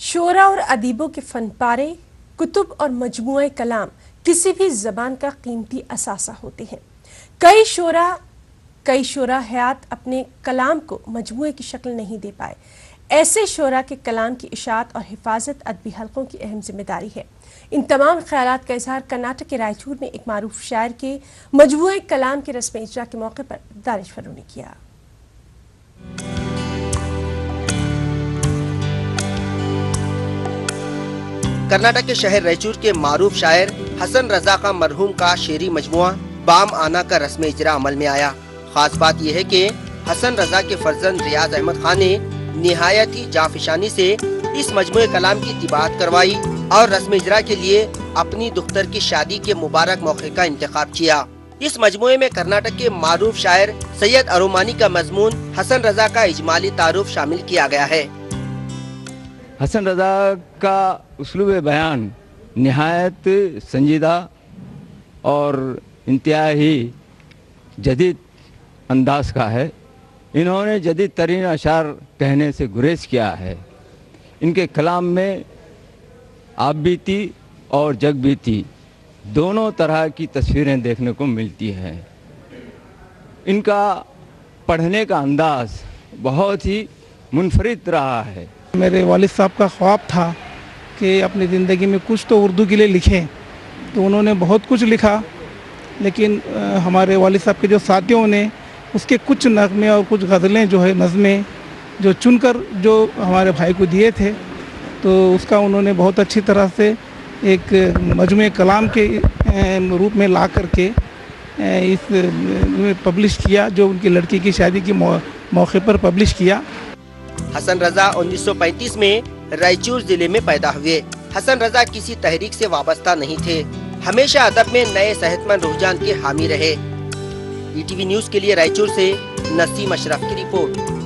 शोरा और अदीबों के फन पारे, कुतुब और मजमूए कलाम किसी भी ज़बान का कीमती असासा होते हैं। कई शोरा हयात अपने कलाम को मजमूए की शक्ल नहीं दे पाए। ऐसे शोरा के कलाम की इशाअत और हिफाजत अदबी हलकों की अहम जिम्मेदारी है। इन तमाम ख्यालात का इजहार कर्नाटक के रायचूर में एक मारूफ शायर के मजमूए कलाम के रस्म इजरा के मौके पर दानिश फरू ने किया। कर्नाटक के शहर रायचूर के मारूफ शायर हसन रजा का मरहूम का शेरी मजमुआ बाम आना का रस्म इजरा अमल में आया। खास बात यह है कि हसन रजा के फर्जंद रियाज अहमद खान ने निहायत ही जाफिशानी से इस मजमुए कलाम की तिबात करवाई और रस्म इजरा के लिए अपनी दुख्तर की शादी के मुबारक मौके का इंतखाब किया। इस मजमुए में कर्नाटक के मारूफ शायर सैयद अरुमानी का मजमून हसन रजा का इजमाली तारुफ शामिल किया गया है। हसन रजा का उसलूब बयान निहायत संजीदा और इंतहाई जदीद अंदाज का है। इन्होंने जदीद तरीन अशार कहने से गुरेज किया है। इनके कलाम में आप बीती और जग बीती दोनों तरह की तस्वीरें देखने को मिलती हैं। इनका पढ़ने का अंदाज बहुत ही मुनफरिद रहा है। मेरे वालिद साहब का ख्वाब था कि अपनी ज़िंदगी में कुछ तो उर्दू के लिए लिखें, तो उन्होंने बहुत कुछ लिखा, लेकिन हमारे वालिद साहब के जो साथियों ने उसके कुछ नग़मे और कुछ गज़लें जो है नज़में जो चुनकर जो हमारे भाई को दिए थे, तो उसका उन्होंने बहुत अच्छी तरह से एक मजमूए कलाम के रूप में ला करके इस पब्लिश किया, जो उनकी लड़की की शादी के मौके पर पब्लिश किया। हसन रजा 1935 में रायचूर जिले में पैदा हुए। हसन रजा किसी तहरीक से वाबस्ता नहीं थे, हमेशा अदब में नए सेहतमंद रुझान के हामी रहे। ईटीवी न्यूज़ के लिए रायचूर से नसीम अशरफ की रिपोर्ट।